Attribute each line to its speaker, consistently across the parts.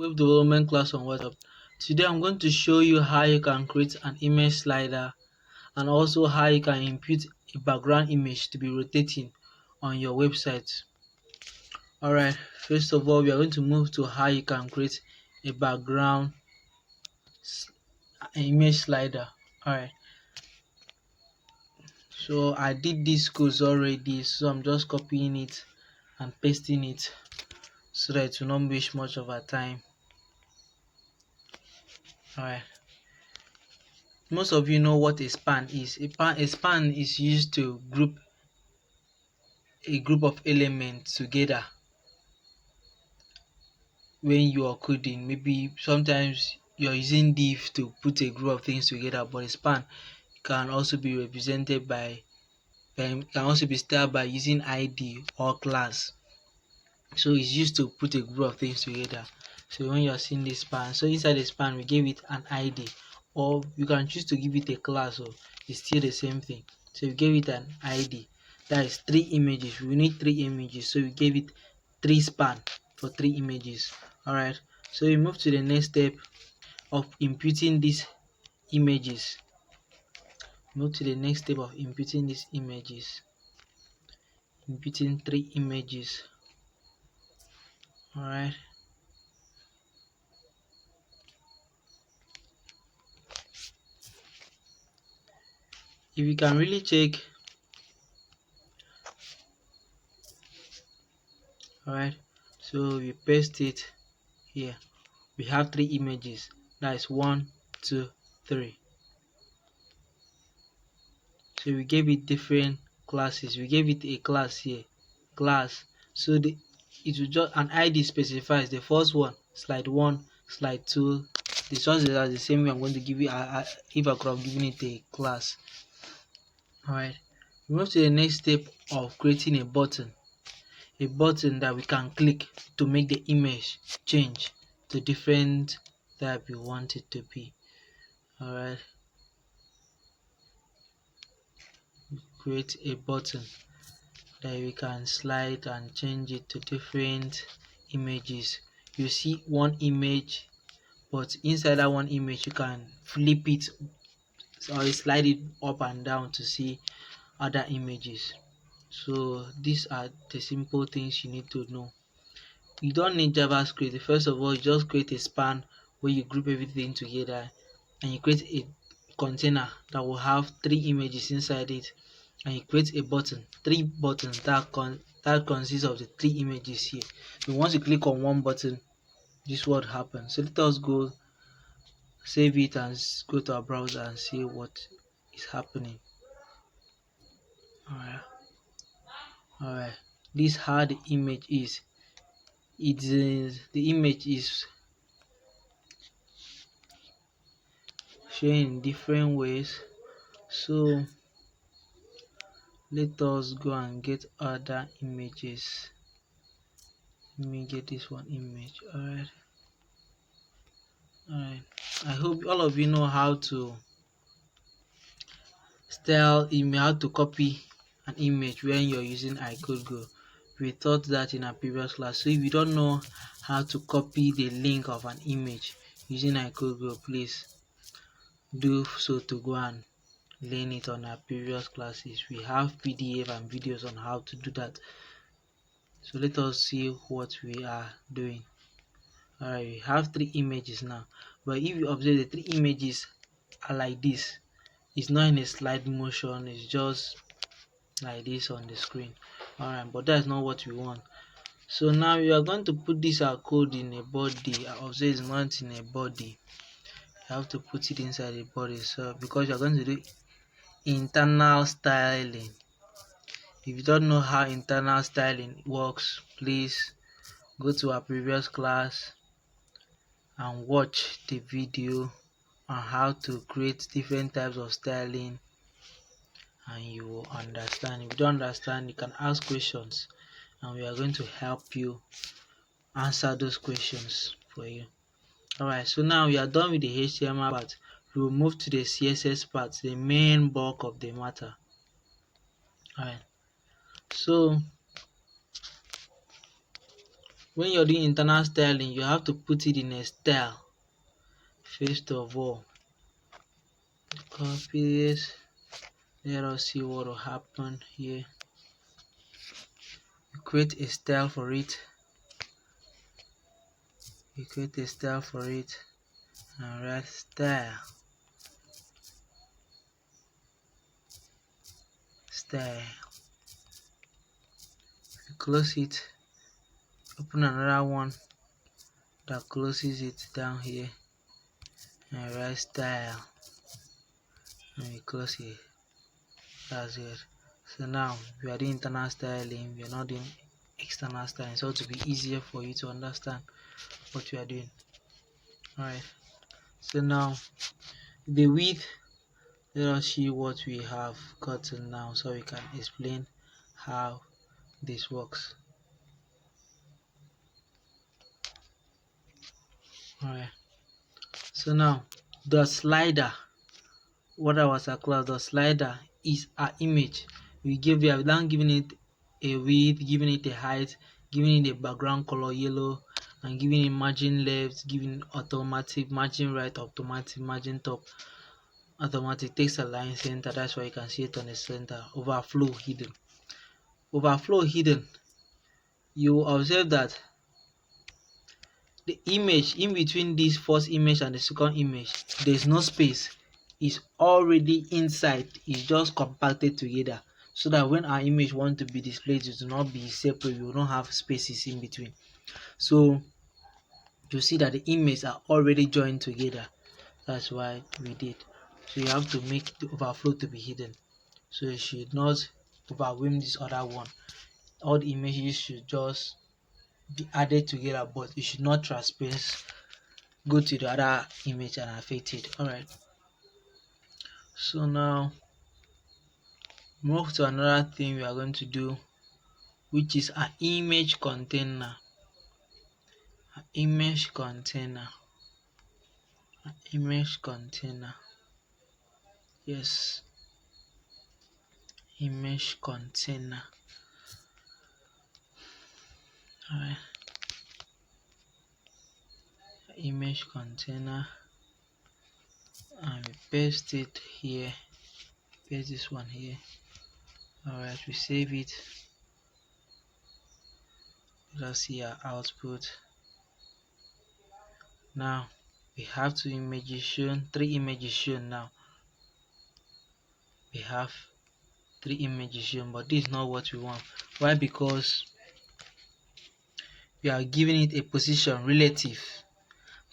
Speaker 1: web development class on WhatsApp. Today I'm going to show you how you can create an image slider and also how you can input a background image to be rotating on your website. Alright, first of all we are going to move to how you can create a background image slider. Alright, so I did this course already, so I'm just copying it and pasting it so that it will not waste much of our time. Alright, most of you know what a span is. A span is used to group a group of elements together when you are coding. Maybe sometimes you're using div to put a group of things together, but a span can also be represented by can also be styled by using id or class. So it's used to put a group of things together. So when you're seeing this span, so inside the span we gave it an id, or you can choose to give it a class, or it's still the same thing. So we gave it an id, that is 3 images. We need 3 images, so we gave it 3 span for 3 images. Alright, so we move to the next step of imputing these images. Move to the next step of imputing these images. Imputing 3 images. Alright, if you can really check, alright, so we paste it here. We have 3 images, that is 1, 2, 3. So we gave it different classes. We gave it a class here, class. So it will just an id specifies the first one, slide 1, slide 2. The sources are the same way. I'm going to give it if I could have given it a class. Alright, we move to the next step of creating a button that we can click to make the image change to different type you want it to be. Alright, create a button that we can slide and change it to different images. You see one image, but inside that one image you can flip it or slide it up and down to see other images. So these are the simple things you need to know. You don't need JavaScript. First of all, you just create a span where you group everything together, and you create a container that will have 3 images inside it, and you create a button, 3 buttons that consists of the 3 images here. So once you click on one button, this what happens. So let us go save it and go to our browser and see what is happening. Alright, this how the image is. The image is showing in different ways. So let us go and get other images. Let me get this one image. Alright, I hope all of you know how to style email, how to copy an image when you're using iCodeGo. We taught that in our previous class. So if you don't know how to copy the link of an image using iCodeGo, please do so to go and learn it on our previous classes. We have PDF and videos on how to do that. So let us see what we are doing. Alright, we have 3 images now, but if you observe, the 3 images are like this. It's not in a slide motion, it's just like this on the screen. Alright, but that's not what we want. So now we are going to put this our code in a body. Observe it's not in a body. You have to put it inside a body. So because you're going to do internal styling. If you don't know how internal styling works, please go to our previous class and watch the video on how to create different types of styling, and you will understand. If you don't understand, you can ask questions and we are going to help you answer those questions for you. Alright, so now we are done with the HTML part. We will move to the CSS part, the main bulk of the matter. Alright, so when you're doing internal styling, you have to put it in a style. First of all, copy this. Let us see what will happen here. You create a style for it. And write style. You close it. Open another one that closes it down here and write style. And you close it. That's it. So now we are doing internal styling, we are not doing external styling, so to be easier for you to understand what you are doing. Alright, so now the width, let us see what we have gotten now so we can explain how this works. Alright, so now the slider, what I was across, the slider is our image. We have now given it a width, giving it a height, giving it a background color yellow, and giving it margin left, giving automatic, margin right, automatic, margin top, automatic, takes a line center. That's why you can see it on the center. Overflow hidden. You observe that the image in between this first image and the second image, there's no space. It's already inside. It's just compacted together, so that when our image want to be displayed, it will not be separate. We will not have spaces in between. So you see that the images are already joined together. That's why we did. So you have to make the overflow to be hidden, so it should not overwhelm this other one. All the images should just be added together, but it should not transparency go to the other image and affect it. Alright, so now move to another thing we are going to do, which is an image container. Image container. Yes, image container. Alright, image container, and we paste it here. Paste this one here. Alright, we save it. Let's see our output. Now we have three images shown. Now we have 3 images shown, but this is not what we want. Why? Because we are giving it a position relative.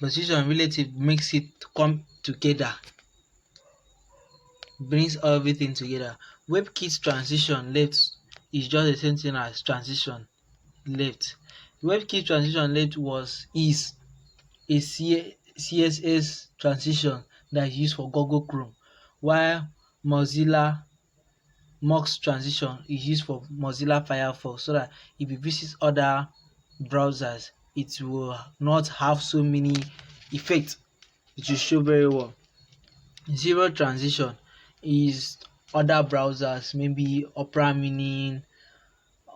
Speaker 1: Position relative makes it come together, brings everything together. WebKit transition left is just the same thing as transition left. WebKit transition left is a CSS transition that is used for Google Chrome, while Mozilla Mux transition is used for Mozilla Firefox, so that if you visit other browsers, it will not have so many effects. It will show very well. Zero transition is other browsers, maybe Opera Mini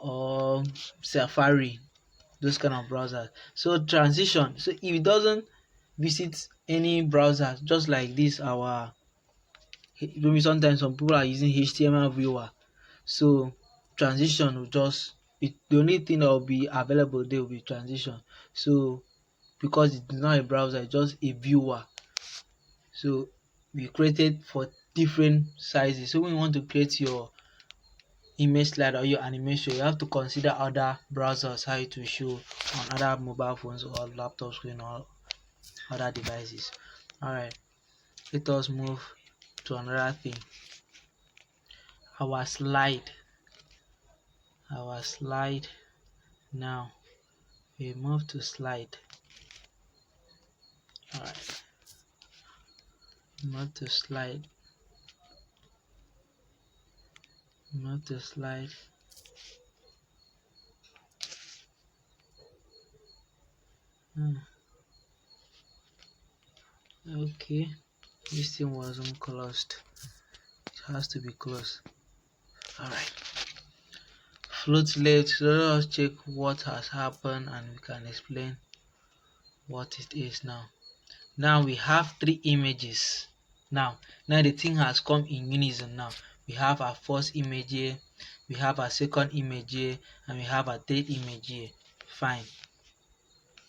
Speaker 1: or Safari, those kind of browsers. So transition, so if it doesn't visit any browser, just like this, maybe sometimes some people are using HTML viewer, so transition will just the only thing that will be available there will be transition. So because it's not a browser, it's just a viewer, so we created for different sizes. So when you want to create your image slide or your animation, you have to consider other browsers, how it will show on other mobile phones or laptop screen or other devices. Alright, let us move to another thing. Our slide. Now we move to slide. Alright, move to slide. Okay, this thing wasn't closed. It has to be closed. Alright, float left. So let us check what has happened and we can explain what it is now. Now we have three images. Now the thing has come in unison now. We have our first image here, we have our second image here, and we have our third image here. Fine.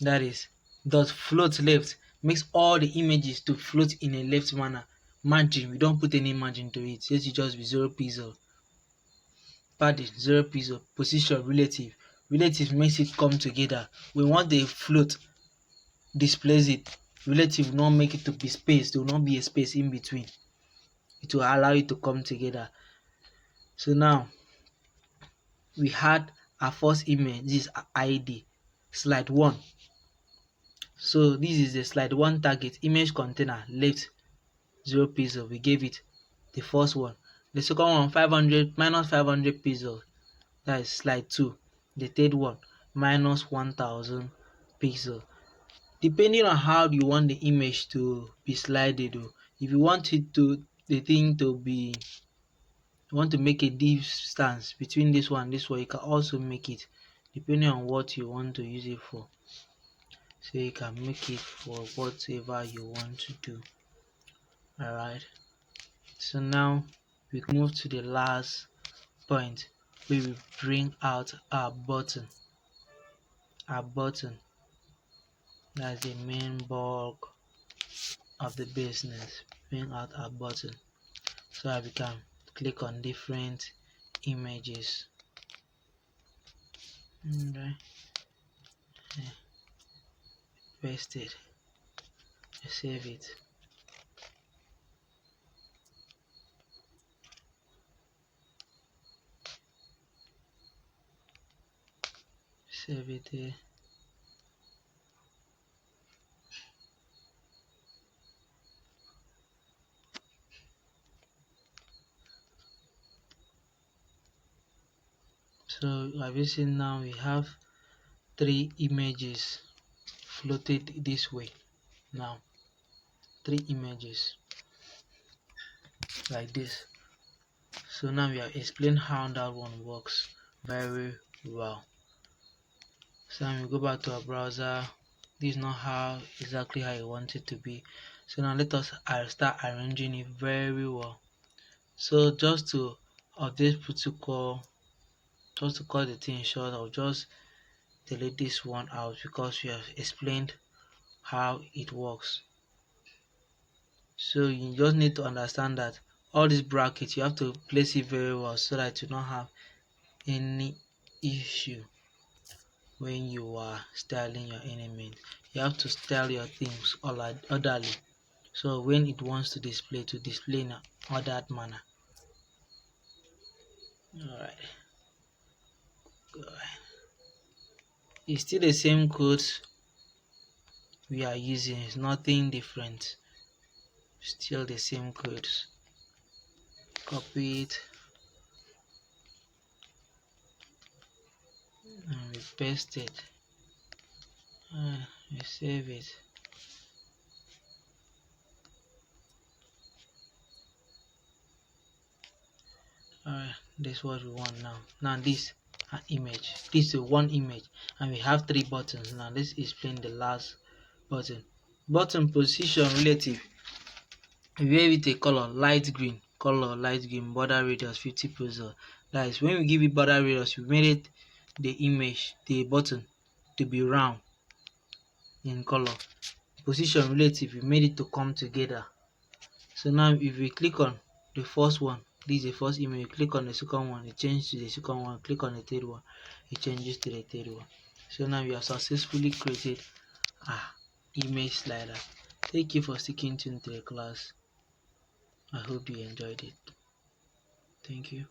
Speaker 1: That is, dot float left makes all the images to float in a left manner. Margin, we don't put any margin to it. Let it just be 0 pixel. Padding, 0 pixel. Position, relative. Relative makes it come together. We want the float displace it. Relative will not make it to be space. There will not be a space in between. It will allow it to come together. So now we had our first image. This is ID, slide 1. So this is the slide 1 target image container left 0 pixel. We gave it the first one. The second one 500 minus 500 pixels. That is slide 2. The third one minus 1000 pixels. Depending on how you want the image to be slided, if you want it to the thing to be, you want to make a distance between this one and this one, you can also make it depending on what you want to use it for. So you can make it for whatever you want to do. Alright, so now we move to the last point where we bring out our button. That's the main bulk of the business. Bring out our button so that we can click on different images. Okay. Paste it. Save it. Save it here. So have you seen now we have three images floated this way. Now 3 images like this. So now we have explained how that one works very well. So now we go back to our browser. This is not how exactly how you want it to be. So now let us start arranging it very well. So just to update protocol, just to cut the thing short, I'll just delete this one out because we have explained how it works. So you just need to understand that all these brackets you have to place it very well so that you don't have any issue when you are styling your element. You have to style your things orderly, so when it wants to display in an ordered manner. Alright, it's still the same code we are using. It's nothing different, still the same codes. Copy it and we paste it. We save it. Alright, this is what we want now. Now this image, this is one image and we have 3 buttons. Now let's explain the last button. Button position relative, we gave it a color light green, border radius 50 pixels. That is, when we give it border radius, we made it the button to be round in color. Position relative, we made it to come together. So now if we click on the first one, this is the first image, click on the second one, it changes to the second one, click on the third one, it changes to the third one. So now we have successfully created image slider. Thank you for sticking tuned to the class. I hope you enjoyed it. Thank you.